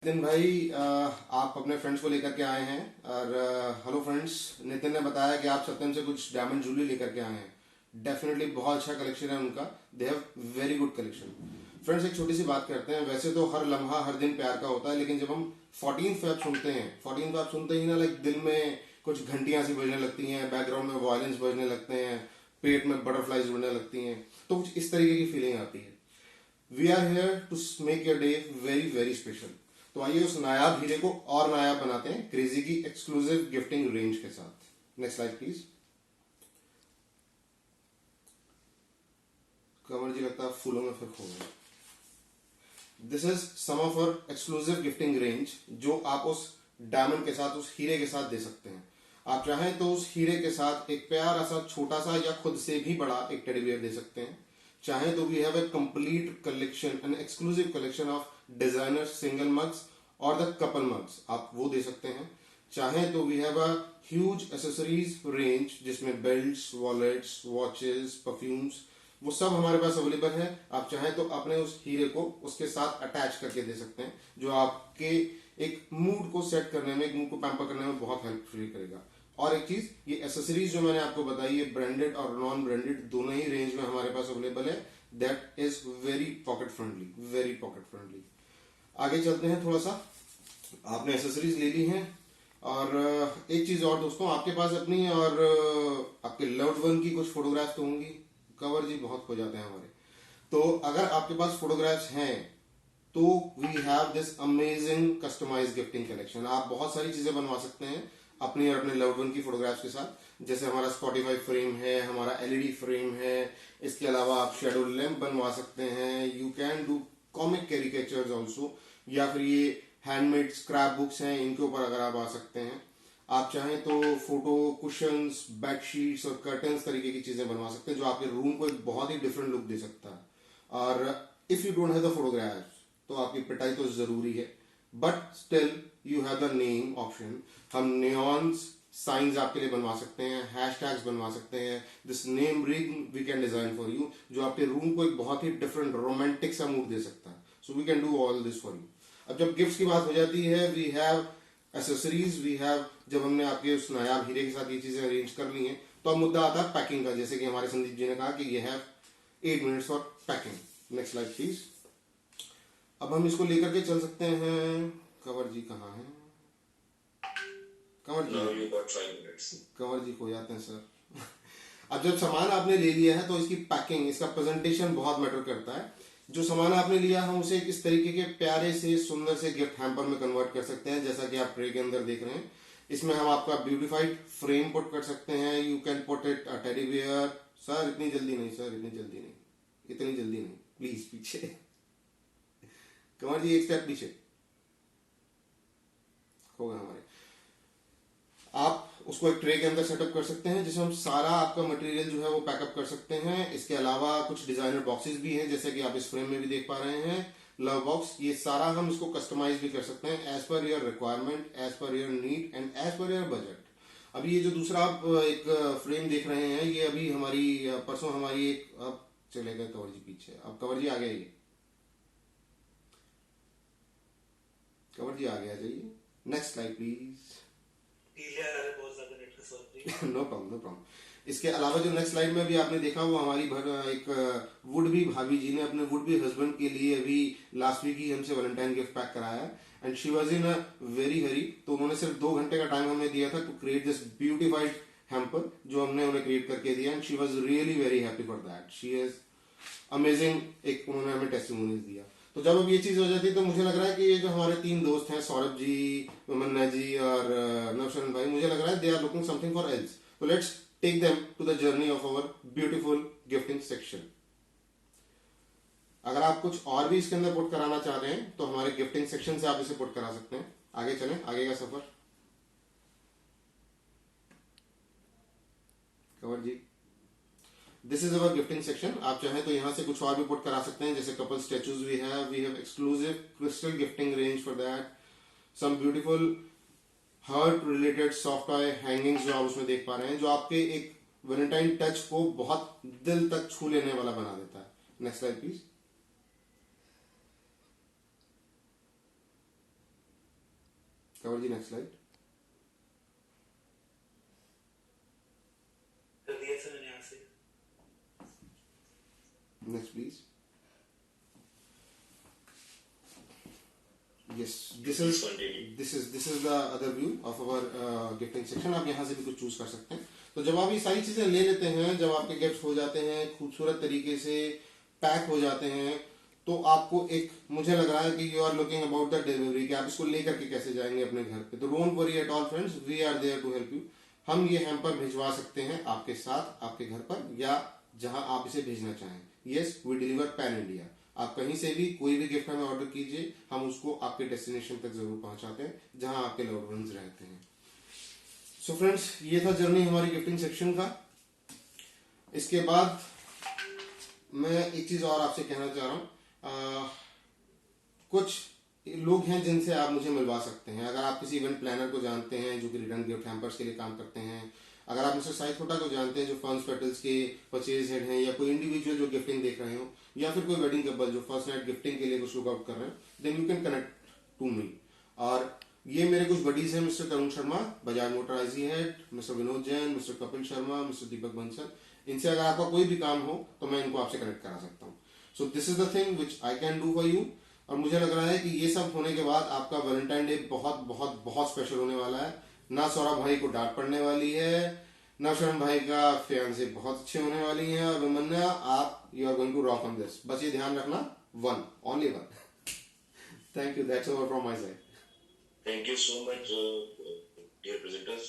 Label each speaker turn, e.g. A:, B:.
A: नितिन भाई, आप अपने फ्रेंड्स को लेकर के आए हैं और हेलो फ्रेंड्स। नितिन ने बताया कि आप सत्यम से कुछ डायमंड ज्वेलरी लेकर के आए हैं। डेफिनेटली बहुत अच्छा कलेक्शन है उनका। They have very good collection. Friends, एक छोटी सी बात करते हैं। वैसे तो हर लम्हा हर दिन प्यार का होता है, लेकिन जब हम 14 फेब सुनते हैं, 14 फेब सुनते ही ना लाइक दिल में कुछ घंटियां सी बजने लगती हैं, बैकग्राउंड में वायलेंस बजने लगते हैं, पेट में बटरफ्लाइज उड़ने लगती हैं, तो कुछ इस तरीके की फीलिंग आती है। We are here to make your day very very special. तो आइए उस नायाब हीरे को और नायाब बनाते हैं क्रेजी की एक्सक्लूसिव गिफ्टिंग रेंज के साथ। Next slide please. Kanwar ji लगता है फूलों में फिर खो गए। This is some of our exclusive gifting range जो आप उस डायमंड के साथ, उस हीरे के साथ दे सकते हैं। आप चाहें तो उस हीरे के साथ एक प्यारा सा छोटा सा या खुद से भी बड़ा एक टेडी बियर दे सकते हैं। चाहे तो we have a complete collection, an exclusive collection of designer single mugs और द कपल मग्स, आप वो दे सकते हैं। चाहे तो we have a huge accessories range जिसमें बेल्ट्स, वॉलेट्स, वॉचेस, परफ्यूम्स, वो सब हमारे पास अवेलेबल है। आप चाहें तो अपने उस हीरे को उसके साथ अटैच करके दे सकते हैं, जो आपके एक मूड को सेट करने में, एक मूड को पैम्पर करने में बहुत हेल्पफुल करेगा। और एक चीज, ये एसेसरीज जो मैंने आपको बताई, ये ब्रांडेड और नॉन ब्रांडेड दोनों ही रेंज में हमारे पास अवेलेबल है। That is very pocket friendly, very pocket friendly. आगे चलते हैं थोड़ा सा। आपने एसेसरीज ले ली हैं और एक चीज और दोस्तों, आपके पास अपनी और आपके लव्ड वन की कुछ फोटोग्राफ्स तो होंगी। कवर जी बहुत खो जाते हैं हमारे। तो अगर आपके पास फोटोग्राफ्स हैं तो we have this amazing customize gifting collection. आप बहुत सारी चीजें बनवा सकते हैं अपनी और अपने लव्ड वन की फोटोग्राफ्स के साथ। जैसे हमारा स्पॉटिफाई फ्रेम है, हमारा एलईडी फ्रेम है। इसके अलावा आप शेडो लैम्प बनवा सकते हैं। You can do comic caricatures also, या फिर ये हैंडमेड स्क्रैप बुक्स हैं, इनके ऊपर अगर आप आ सकते हैं। आप चाहें तो फोटो कुशंस, बेडशीट्स और कर्टन्स तरीके की चीजें बनवा सकते हैं, जो आपके रूम को एक बहुत ही डिफरेंट लुक दे सकता है। और if you don't have the photographs तो आपकी पिटाई तो जरूरी है, but still you have the name option. हम नियॉन्स साइंस आपके लिए बनवा सकते हैं, हैशटैग्स बनवा सकते हैं। This name ring we can design for you, जो आपके रूम को एक बहुत ही डिफरेंट रोमांटिक सा मूड दे सकता है। So we can do all this for you. अब जब गिफ्ट्स की बात हो जाती है, we have accessories, we have, जब हमने आपके उस नायाब हीरे के साथ ये चीजें अरेंज कर ली हैं, तो अब मुद्दा आता है पैकिंग का। जैसे कि हमारे संदीप जी ने कहा कि ये have 8 minutes for packing. Next slide please. अब हम इसको लेकर के चल सकते हैं। कंवर जी कहाँ हैं? कंवर जी, कंवर जी खो जाते हैं सर। अब जब सामान आपने ले लिया है तो इसकी पैकिंग, इसका प्रेजेंटेशन बहुत मैटर करता है। जो सामान आपने लिया, हम उसे इस तरीके के प्यारे से सुंदर से गिफ्ट हैम्पर में कन्वर्ट कर सकते हैं, जैसा कि आप ट्रे के अंदर देख रहे हैं। इसमें हम आपका ब्यूटीफाइड फ्रेम पुट कर सकते हैं। You can put it teddy bear. Sir इतनी जल्दी नहीं, सर इतनी जल्दी नहीं, इतनी जल्दी नहीं, प्लीज पीछे। कंवर जी एक स्टेप पीछे हो गए हमारे। आप उसको एक ट्रे के अंदर सेटअप कर सकते हैं, जिसमें हम सारा आपका मटेरियल जो है वो पैकअप कर सकते हैं। इसके अलावा कुछ डिजाइनर बॉक्सेस भी हैं, जैसे कि आप इस फ्रेम में भी देख पा रहे हैं, लव बॉक्स। ये सारा हम इसको कस्टमाइज भी कर सकते हैं as per your requirement, as per your need and as per your budget. अभी ये जो दूसरा आप एक फ्रेम देख रहे हैं, ये अभी हमारी परसों हमारी एक, अब चलेगा कवर जी पीछे, अब कवर जी आ गया, ये कवर जी आ गया, जाइए next slide please. No problem, no problem. इसके अलावा जो नेक्स्ट स्लाइड में भी आपने देखा, वो हमारी एक वुड बी भाभी जी ने अपने वुड बी हस्बैंड के लिए अभी लास्ट वीक ही हमसे वैलेंटाइन गिफ्ट पैक कराया है, and she was in a very hurry. तो उन्होंने सिर्फ 2 घंटे का टाइम हमें दिया था to create this beautified hamper, जो हमने उन्हें क्रिएट करके दिया, and she was really very happy for that. She is amazing, एक उन्होंने हमें टेस्टिमोनियल दिया। तो जब अब ये चीज हो जाती है, तो मुझे लग रहा है कि ये जो हमारे 3 दोस्त हैं, सौरभ जी, मन्ना जी और नवशरण भाई, मुझे लग रहा है they are looking something for else. तो let's take them to the journey of our beautiful gifting section. अगर आप कुछ और भी इसके अंदर पुट कराना चाह रहे हैं तो हमारे गिफ्टिंग सेक्शन से आप इसे पुट करा सकते हैं। आगे चलें, आगे का सफर। Kanwar ji, this is our gifting section. आप चाहें तो यहाँ से कुछ और भी पुट करा सकते हैं, जैसे couple statues we have exclusive crystal gifting range for that, some beautiful heart related soft toy hangings जो आप उसमें देख पा रहे हैं, जो आपके एक वैलेंटाइन टच को बहुत दिल तक छू लेने वाला बना देता है। Next slide please. Cover the next slide.
B: कर दिया सर मैंने यहाँ से।
A: Next, please. Yes, this is the other view of our gifting section. आप यहाँ से भी कुछ चूज कर सकते हैं। तो जब आप ये सारी चीजें ले लेते हैं, जब आपके गिफ्ट हो जाते हैं, खूबसूरत तरीके से पैक हो जाते हैं, तो आपको एक, मुझे लग रहा है कि you are looking about the delivery, कि आप इसको लेकर के कैसे जाएंगे अपने घर पे। तो don't worry at all friends, we are there to help you. हम ये हैम्पर भिजवा सकते हैं आपके साथ, आपके घर पर, या जहां आप इसे भेजना चाहें। Yes, we deliver pan India. आप कहीं से भी कोई भी गिफ्ट हमें ऑर्डर कीजिए, हम उसको आपके डेस्टिनेशन तक जरूर पहुंचाते हैं जहां आपके लव्ड वंस रहते हैं। सो फ्रेंड्स, ये था जर्नी हमारी गिफ्टिंग सेक्शन का। इसके बाद मैं एक चीज और आपसे कहना चाह रहा हूं। कुछ लोग हैं जिनसे आप मुझे मिलवा सकते हैं। अगर आप किसी इवेंट प्लानर को जानते हैं जो कि रिटर्न गिफ्ट हैम्पर्स के लिए काम करते हैं, अगर आप मिस्टर साई खोटा को जानते हैं जो फर्म्स पेटल्स के परचेज हेड हैं, या कोई इंडिविजुअल जो गिफ्टिंग देख रहे हो, या फिर कोई वेडिंग कपल जो फर्स्ट नाइट गिफ्टिंग के लिए कुछ लुक आउट कर रहे हैं, then you can connect to me. और ये मेरे कुछ बडीज हैं, Mr Tarun Sharma, Bajaj motor IG head, Mr Vinod Jain, Mr Kapil Sharma, Mr Deepak Bansal. इनसे अगर आपका कोई भी काम हो तो मैं इनको आपसे कनेक्ट करा सकता हूँ। So this is the thing which I can do for you. और मुझे लग रहा है कि ये सब होने के बाद आपका वैलेंटाइन डे बहुत बहुत बहुत स्पेशल होने वाला है। ना सौरभ भाई को डांट पड़ने वाली है, ना शरण भाई का फियांसे बहुत अच्छे होने वाली हैं, और विमन्या आप you are going to rock on this. बस ये ध्यान रखना, one, only one. Thank you, that's all from my side.
C: Thank you so much, dear presenters.